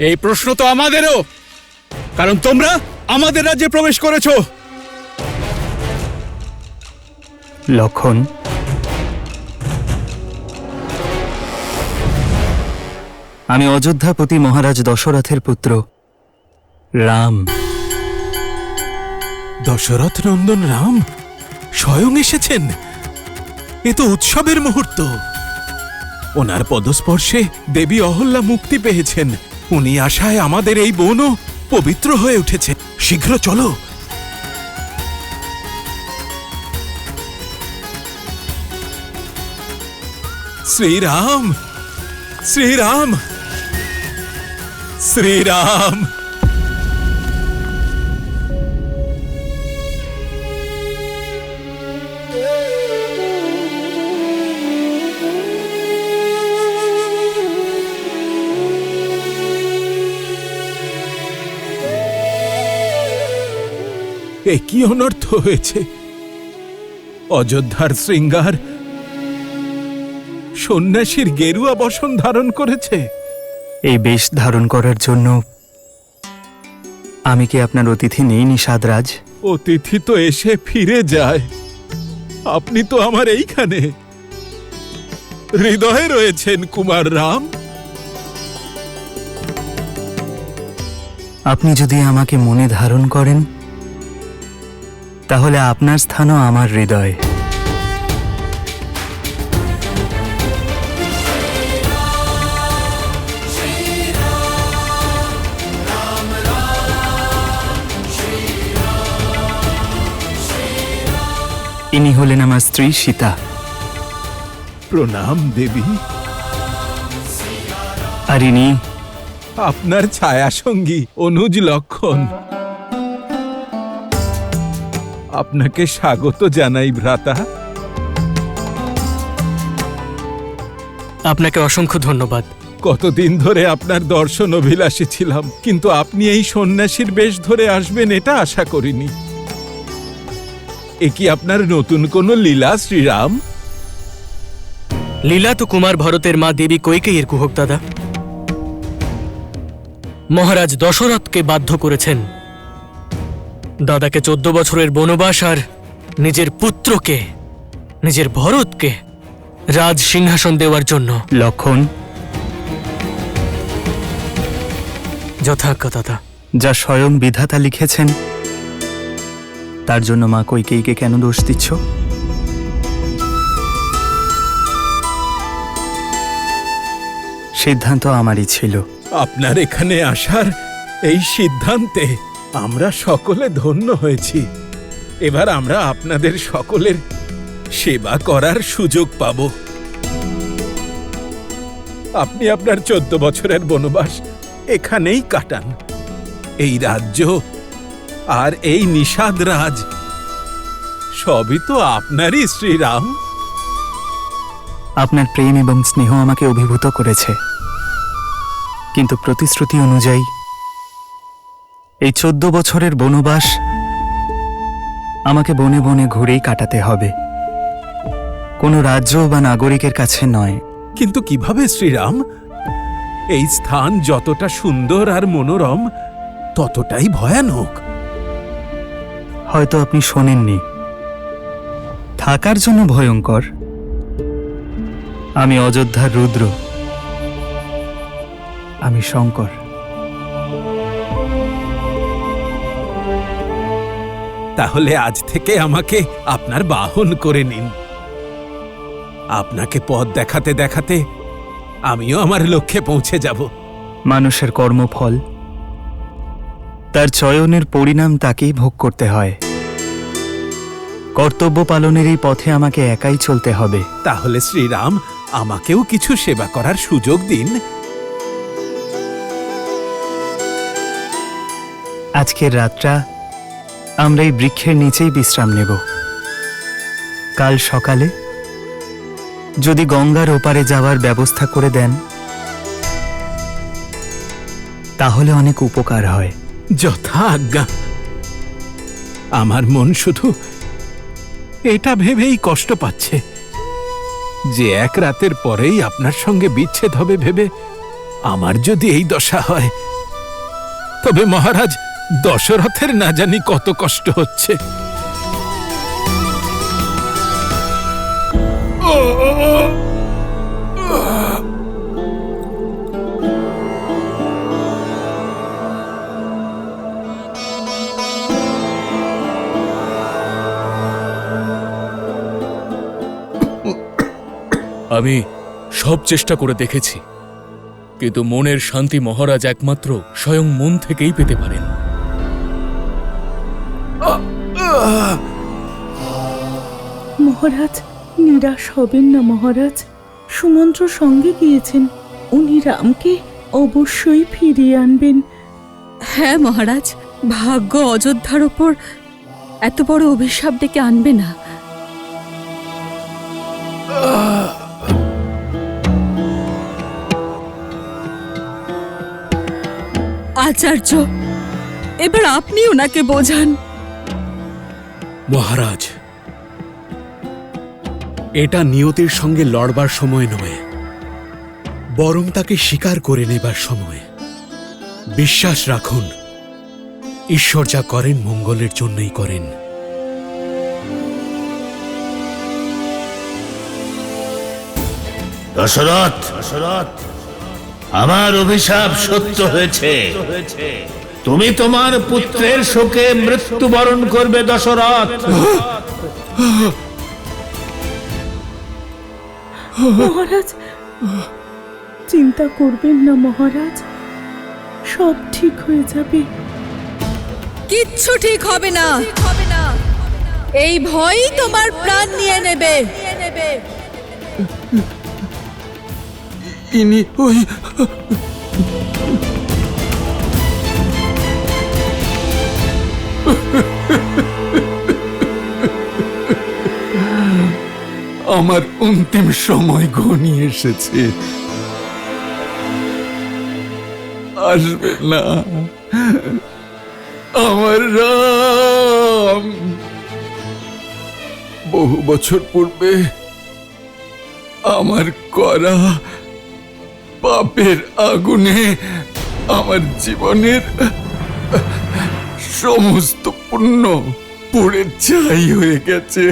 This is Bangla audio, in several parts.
এই প্রশ্ন তো আমাদেরও, কারণ তোমরা আমাদের রাজ্যে প্রবেশ করেছো। লক্ষণ, আমি অযোধ্যাপতি মহারাজ দশরথের পুত্র রাম। দশরথ নন্দন রাম স্বয়ং এসেছেন। এ তো উৎসবের মুহূর্ত। ওনার পদস্পর্শে দেবী অহল্যা মুক্তি পেয়েছেন। উনি আশায় আমাদের এই বনও পবিত্র হয়ে উঠেছে। শীঘ্র চলো। শ্রীরাম, শ্রীরাম, শ্রীরাম। এ কি অনর্থ হয়েছে? অযোধ্যার শৃঙ্গার সন্ন্যাসীর গেরুয়া বসন ধারণ করেছে। এই বেশ ধারণ করার জন্য আমি কি আপনার অতিথি নেই নিষাদরাজ? অতিথি তো এসে ফিরে যায়। আপনি তো আমার এইখানে হৃদয়ে রয়েছেন কুমার রাম। আপনি যদি আমাকে মনে ধারণ করেন তাহলে আপনার স্থানও আমার হৃদয়। ইনি হলেন আমার স্ত্রী সীতা। প্রণাম দেবী। আর ইনি আপনার ছায়া সঙ্গী অনুজ লক্ষণ। আপনাকে স্বাগত জানাই ভ্রাতা। আপনাকে অসংখ্য ধন্যবাদ। কতদিন ধরে আপনার দর্শন অভিলাষী ছিলাম, কিন্তু আপনি এই সন্ন্যাসীর বেশ ধরে আসবেন এটা আশা করিনি। এ কি আপনার নতুন কোনো লীলা শ্রীরাম? লীলা তো কুমার ভরতের মা দেবী কৈকেয়ীর কুহক দাদা। মহারাজ দশরথকে বাধ্য করেছেন দাদাকে 14 বছরের বনবাস আর নিজের পুত্রকে, নিজের ভরতকে রাজ সিংহাসন দেওয়ার জন্য। লক্ষণ, যথাজ্ঞা দাদা। যা স্বয়ং বিধাতা লিখেছেন তার জন্য মা কৈকেয়ীকে কেন দোষ দিচ্ছ? সিদ্ধান্ত আমারই ছিল। আপনার এখানে আসার এই সিদ্ধান্তে আমরা সকলে ধন্য হয়েছি। এবার আমরা আপনাদের সকলের সেবা করার সুযোগ পাব। আপনি আপনার 14 বছরের বনবাস এখানেই কাটান। এই রাজ্য আর এই নিষাদ রাজ সবই তো আপনারই শ্রীরাম। আপনার প্রেম এবং স্নেহ আমাকে অভিভূত করেছে, কিন্তু প্রতিশ্রুতি অনুযায়ী এই 14 বছরের বনবাস আমাকে বনে বনে ঘুরেই কাটাতে হবে, কোনো রাজ্য বা নাগরিকের কাছে নয়। কিন্তু কিভাবে শ্রীরাম? এই স্থান যতটা সুন্দর আর মনোরম ততটাই ভয়ানক। হয়তো আপনি শোনেননি। থাকার জন্য ভয়ঙ্কর। আমি অযোধ্যার রুদ্র, আমি শঙ্কর। তাহলে আজ থেকে আমাকে আপনার বাহন করে নিন। আপনাকে পথ দেখাতে দেখাতে আমিও আমার লক্ষ্যে পৌঁছে যাব। মানুষের কর্মফল, তার চয়নের পরিণাম তাকেই ভোগ করতে হয়। কর্তব্য পালনের এই পথে আমাকে একাই চলতে হবে। তাহলে শ্রীরাম, আমাকেও কিছু সেবা করার সুযোগ দিন। আজকের রাতটা আমরা এই বৃক্ষের নিচেই বিশ্রাম নেব। কাল সকালে যদি গঙ্গার ওপারে যাওয়ার ব্যবস্থা করে দেন তাহলে অনেক উপকার হয়। যথা আজ্ঞা। আমার মন শুধু এটা ভেবেই কষ্ট পাচ্ছে যে এক রাতের পরেই আপনার সঙ্গে বিচ্ছেদ হবে ভেবে আমার যদি এই দশা হয়, তবে মহারাজ দশরথের না জানি কত কষ্ট হচ্ছে। আমি সব চেষ্টা করে দেখেছি, কিন্তু মনের শান্তি মহারাজ একমাত্র স্বয়ং মন থেকেই পেতে পারেন। মহারাজ, নিরাশ হবেন না মহারাজ। সুমন্ত্র সঙ্গে গিয়েছেন, উনি রামকে অবশ্যই ফিরিয়ে আনবেন। হ্যাঁ মহারাজ, ভাগ্য অযোধ্যার ওপর এত বড় অভিশাপ ডেকে আনবে না। আচার্য, এবার আপনি ওনাকে বোঝান। মহারাজ, এটা নিয়তির সঙ্গে লড়বার সময় নয়, বরং তাকে স্বীকার করে নেবার সময়। বিশ্বাস রাখুন, ঈশ্বর যা করেন মঙ্গলের জন্যই করেন। দশরথ, আমার অভিশাপ সত্য হয়েছে। তুমি তোমার পুত্রের শোকে মৃত্যুবরণ করবে দশরথ। মহারাজ, চিন্তা করবেন না মহারাজ, সব ঠিক হয়ে যাবে। কিচ্ছু ঠিক হবে না, এই ভয়ই তোমার প্রাণ নিয়ে নেবে। ইনি ওই আমার অন্তিম সময় ঘনিয়ে এসেছে। আসবে না আমার রাম। বহু বছর পূর্বে আমার করা পাপের আগুনে আমার জীবনের সমস্ত পুণ্য পুড়ে ছাই হয়ে গেছে।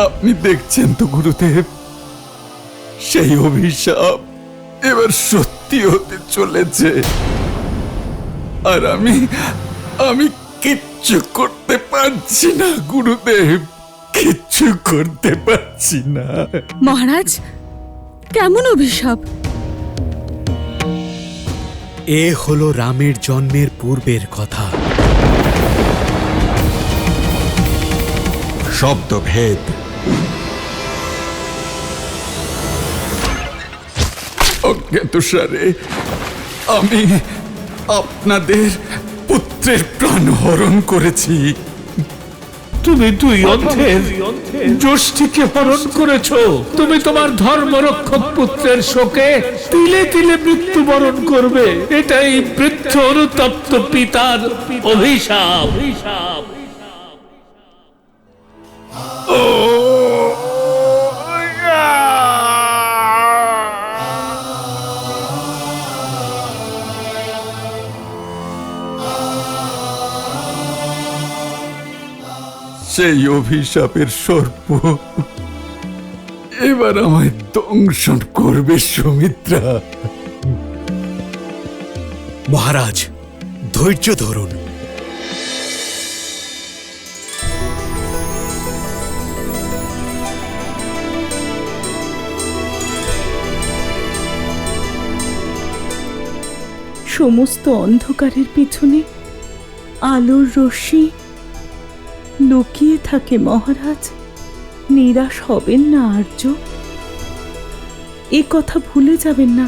আপনি দেখছেন তো গুরুদেব, সেই অভিশাপ এবার সত্যি হতে চলেছে। আর আমি কিচ্ছু করতে পারছি না গুরুদেব, কিচ্ছু করতে পারছি না। মহারাজ, কেমন অভিশাপ? এ হলো রামের জন্মের পূর্বের কথা। শব্দভেদ। অজ্ঞাতসারে আমি আপনাদের পুত্রের প্রাণ হরণ করেছি। তুমি দুই অন্ধের জ্যোষ্ঠীকে হরণ করেছো। তুমি তোমার ধর্মরক্ষক পুত্রের শোকে তিলে তিলে মৃত্যুবরণ করবে। এটাই বৃদ্ধ অনুতপ্ত পিতার অভিশাপ। সেই অভিশাপের সর্প এবার আমায় দংশন করবে সুমিত্রা। মহারাজ, ধৈর্য ধরুন। সমস্ত অন্ধকারের পিছনে আলোর রশ্মি লুকিয়ে থাকে মহারাজ। নিরাশ হবেন না আর্য, এ কথা ভুলে যাবেন না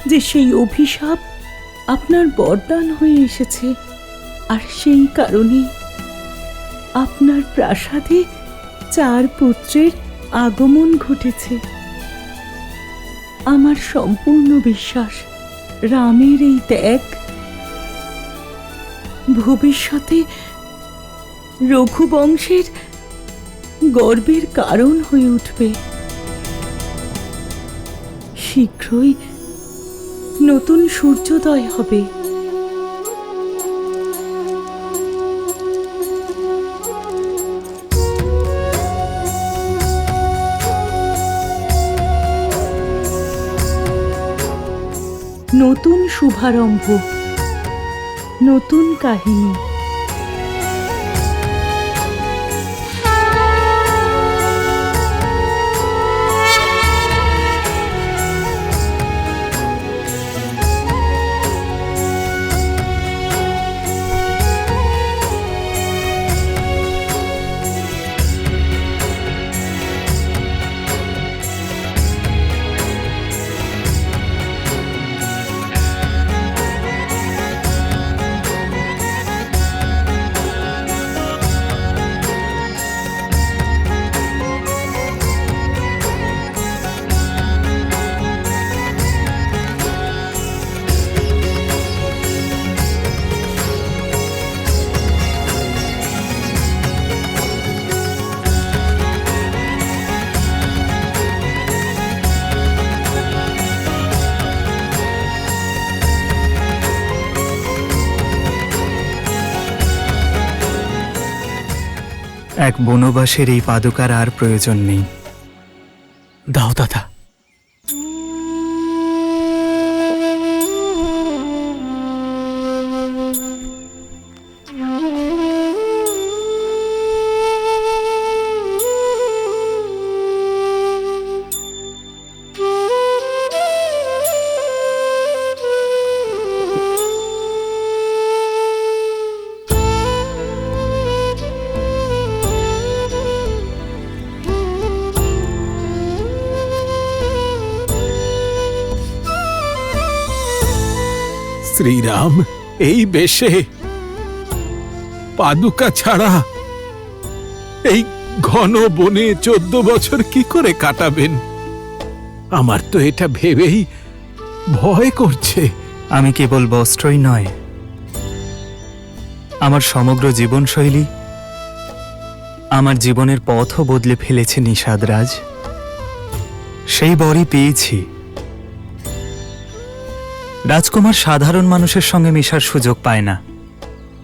যে সেই অভিশাপ আপনার বরদান হয়ে এসেছে। আর সেই কারণে আপনার প্রাসাদে 4 পুত্রের আগমন ঘটেছে। আমার সম্পূর্ণ বিশ্বাস, রামের এই ত্যাগ ভবিষ্যতে রঘুবংশের গর্বের কারণ হয়ে উঠবে। শীঘ্রই নতুন সূর্যোদয় হবে। নতুন শুভারম্ভ, নতুন কাহিনী। এক বনবাসের এই পাদুকার আর প্রয়োজন নেই। দাও দাদা। শ্রীরাম এই বেশে পাদুকা ছাড়া এই ঘন বনে 14 বছর কি করে কাটাবেন? আমার তো এটা ভেবেই ভয় করছে। আমি কেবল বস্ত্রই নয়, আমার সমগ্র জীবনশৈলী, আমার জীবনের পথও বদলে ফেলেছে নিষাদরাজ। সেই বরই পেয়েছি। রাজকুমার সাধারণ মানুষের সঙ্গে মেশার সুযোগ পায় না,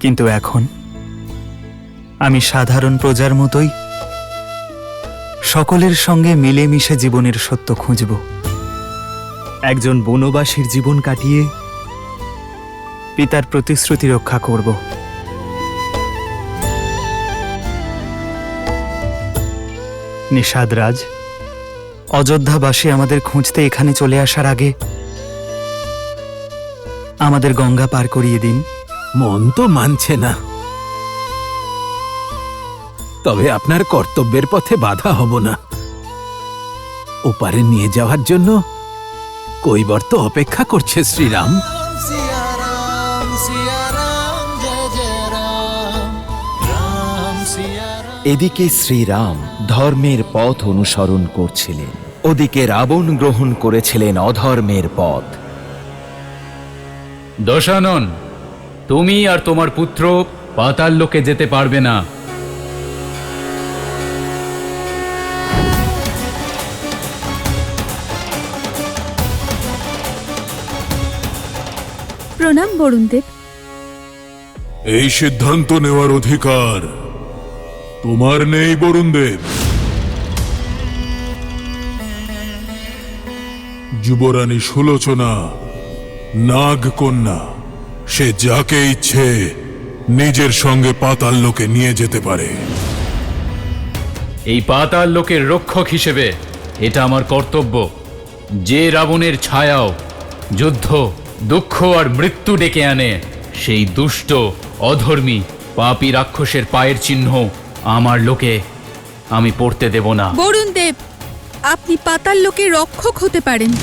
কিন্তু এখন আমি সাধারণ প্রজার মতোই সকলের সঙ্গে মিলেমিশে জীবনের সত্য খুঁজব। একজন বনবাসীর জীবন কাটিয়ে পিতার প্রতিশ্রুতি রক্ষা করব। নিষাদরাজ, অযোধ্যাবাসী আমাদের খুঁজতে এখানে চলে আসার আগে আমাদের গঙ্গা পার করিয়ে দিন। মন তো মানছে না, তবে আপনার কর্তব্যের পথে বাধা হব না। ওপারে নিয়ে যাওয়ার জন্য কৈবর্ত অপেক্ষা করছে শ্রীরাম। এদিকে শ্রীরাম ধর্মের পথ অনুসরণ করছিলেন, ওদিকে রাবণ গ্রহণ করেছিলেন অধর্মের পথ। দশানন, তুমি আর তোমার পুত্র পাতাল লোকে যেতে পারবে না। প্রণাম বরুণদেব। এই সিদ্ধান্ত নেওয়ার অধিকার তোমার নেই বরুণদেব। যুবরানী সুলোচনা নাগকন্যা, সে যাকে ইচ্ছে নিজের সঙ্গে পাতাল লোকে নিয়ে যেতে পারে। এই পাতাল লোকের রক্ষক হিসেবে এটা আমার কর্তব্য। যে রাবণের ছায়াও যুদ্ধ, দুঃখ আর মৃত্যু ডেকে আনে, সেই দুষ্ট, অধর্মী, পাপী রাক্ষসের পায়ের চিহ্ন আমার লোকে আমি পড়তে দেব না। বরুণদেব, আপনি পাতাল লোকের রক্ষক হতে পারেন,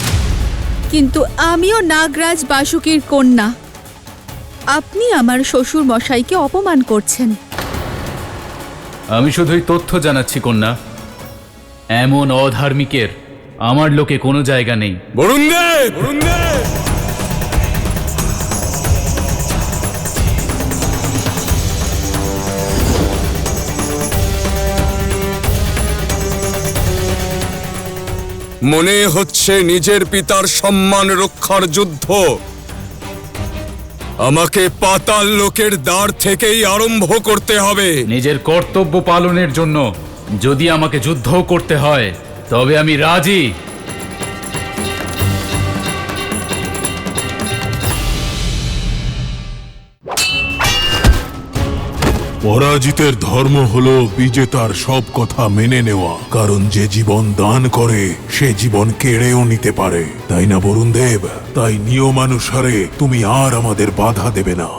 কিন্তু আমিও নাগরাজ বাসুকীর কন্যা। আপনি আমার শ্বশুর মশাইকে অপমান করছেন। আমি শুধুই তথ্য জানাচ্ছি কন্যা, এমন অধার্মিকের আমার লোকে কোনো জায়গা নেই। বরুণদেব, বরুণদেব! মনে হচ্ছে নিজের পিতার সম্মান রক্ষার যুদ্ধ আমাকে পাতাল লোকের দ্বার থেকেই আরম্ভ করতে হবে। নিজের কর্তব্য পালনের জন্য যদি আমাকে যুদ্ধও করতে হয় তবে আমি রাজি। পরাজিতের ধর্ম হলো বিজেতার সব কথা মেনে নেওয়া, কারণ যে জীবন দান করে সে জীবন কেড়েও নিতে পারে, তাই না বরুণ দেব? তাই নিয়মানুসারে তুমি আর আমাদের বাধা দেবে না।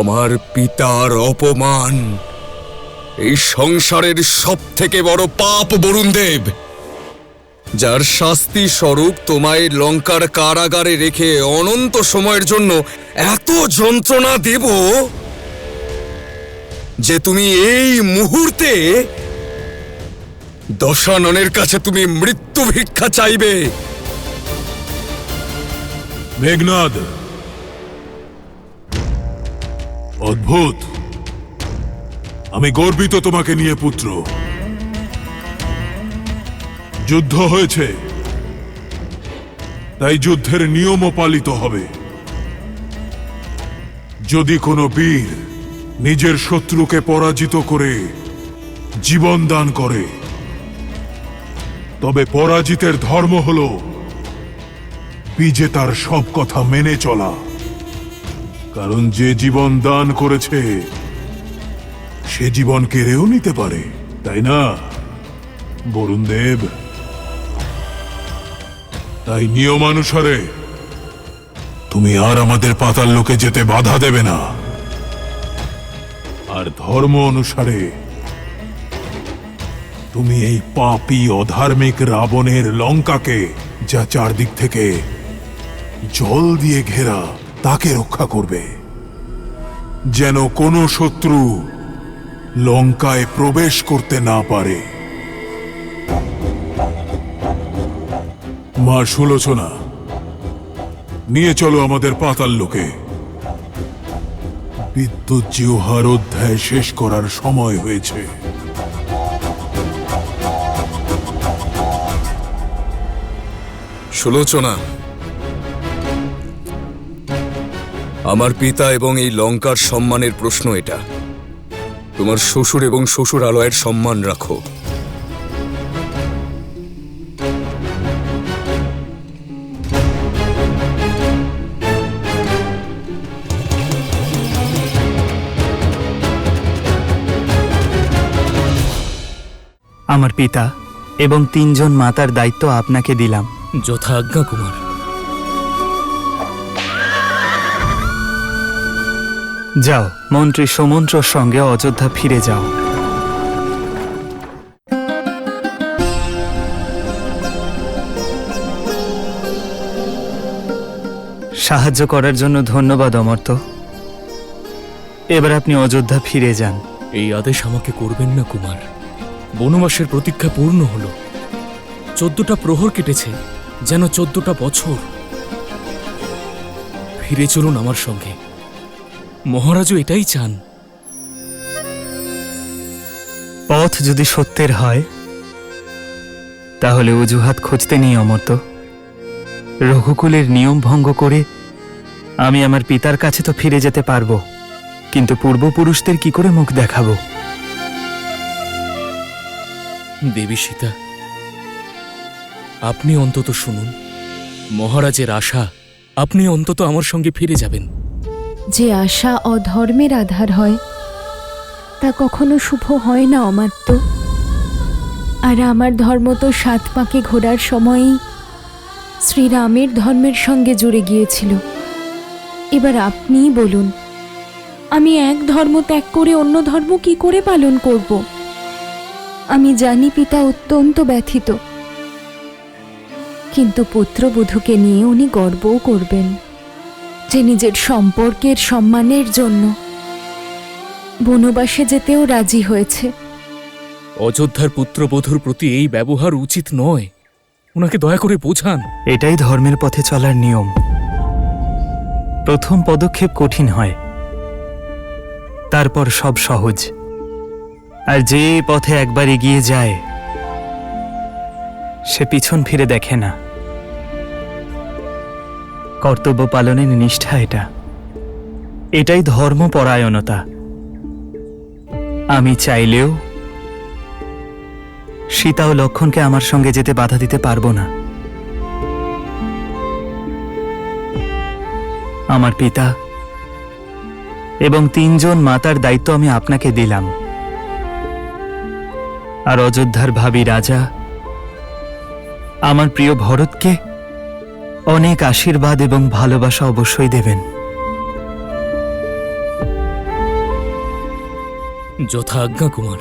আমার পিতার অপমান এই সংসারের সব থেকে বড় পাপ বরুণ দেব, যার শাস্তি স্বরূপ তোমায় লঙ্কার কারাগারে রেখে অনন্ত সময়ের জন্য এত যন্ত্রণা দেব যে তুমি এই মুহূর্তে দশাননের কাছে তুমি মৃত্যু ভিক্ষা চাইবে। মেঘনাদ, অদ্ভুত, আমি গর্বিত তোমাকে নিয়ে পুত্র। যুদ্ধ হয়েছে, তাই যুদ্ধের নিয়মও পালিত হবে। যদি কোনো বীর নিজের শত্রুকে পরাজিত করে জীবন দান করে, তবে পরাজিতের ধর্ম হল বিজেতার সব কথা মেনে চলা, কারণ যে জীবন দান করেছে সে জীবন কেড়েও নিতে পারে, তাই না বরুণ দেব? তাই নিয়মানুসারে তুমি আর আমাদের পাতাল লোকে যেতে বাধা দেবে না, আর ধর্ম অনুসারে তুমি এই পাপী অধার্মিক রাবণের লঙ্কাকে, যা চারদিক থেকে জল দিয়ে ঘেরা, তাকে রক্ষা করবে, যেন কোনো শত্রু লঙ্কায় প্রবেশ করতে না পারে। মা সুলোচনা, নিয়ে চলো আমাদের পাতাল লোকে। বিদ্যুৎ জিহ্বার অধ্যায় শেষ করার সময় হয়েছে। সুলোচনা, আমার পিতা এবং এই লঙ্কার সম্মানের প্রশ্ন এটা। তোমার শ্বশুর এবং শ্বশুরালয়ের সম্মান রাখো। আমার পিতা এবং 3 জন মাতার দায়িত্ব আপনাকে দিলাম। যথা আজ্ঞা কুমার। যাও, মন্ত্রী সমন্ত্রর সঙ্গে অযোধ্যা ফিরে যাও। সাহায্য করার জন্য ধন্যবাদ অমর্ত্য। এবার আপনি অযোধ্যা ফিরে যান। এই আদেশ আমাকে করবেন না কুমার। বনবাসের প্রতীক্ষা পূর্ণ হলো। 14টা প্রহর কেটেছে, যেন 14টা বছর। ফিরে চলুন আমার সঙ্গে। মহারাজও এটাই চান। পথ যদি সত্যের হয় তাহলে অজুহাত খুঁজতে নেই অমর্ত্য। রঘুকুলের নিয়ম ভঙ্গ করে আমি আমার পিতার কাছে তো ফিরে যেতে পারবো, কিন্তু পূর্বপুরুষদের কি করে মুখ দেখাবো? দেবী সীতা, আপনি অন্তত শুনুন। মহারাজের আশা আপনি অন্তত আমার সঙ্গে ফিরে যাবেন। যে আশা অধর্মের আধার হয় তা কখনো শুভ হয় না অমাত্য। আর আমার ধর্ম তো 7 পাকে ঘোরার সময়ই শ্রীরামের ধর্মের সঙ্গে জুড়ে গিয়েছিল। এবার আপনিই বলুন, আমি এক ধর্ম ত্যাগ করে অন্য ধর্ম কি করে পালন করব? আমি জানি পিতা অত্যন্ত ব্যথিত, কিন্তু পুত্রবধূকে নিয়ে উনি গর্বও করবেন যে নিজের সম্পর্কের সম্মানের জন্য বনবাসে যেতেও রাজি হয়েছে। অযোধ্যার পুত্রবধূর প্রতি এই ব্যবহার উচিত নয়, ওনাকে দয়া করে বোঝান। এটাই ধর্মের পথে চলার নিয়ম। প্রথম পদক্ষেপ কঠিন হয়, তারপর সব সহজ। আর যে পথে একবার এগিয়ে যায় সে পিছন ফিরে দেখে না। কর্তব্য পালনের নিষ্ঠা এটাই ধর্মপরায়ণতা। আমি চাইলেও সীতা ও লক্ষ্মণকে আমার সঙ্গে যেতে বাধা দিতে পারবো না। আমার পিতা এবং 3 জন মাতার দায়িত্ব আমি আপনাকে দিলাম। আর অযোধ্যার ভাবী রাজা আমার প্রিয় ভরতকে অনেক আশীর্বাদ এবং ভালোবাসা অবশ্যই দেবেন। যথা আজ্ঞা কুমার।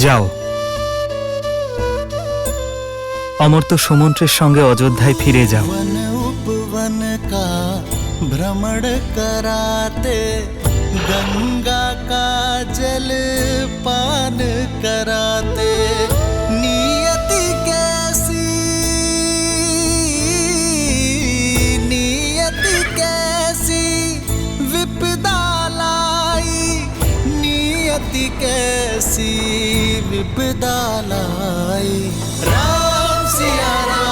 যাও, অমর্ত্য সুমন্ত্রের সঙ্গে অযোধ্যায় ফিরে যাও। उपवन का भ्रमण कराते गंगा का जल पान कराते नियति कैसी विपदा लाई, नियति कैसी विपदा लाई। राम सिया राम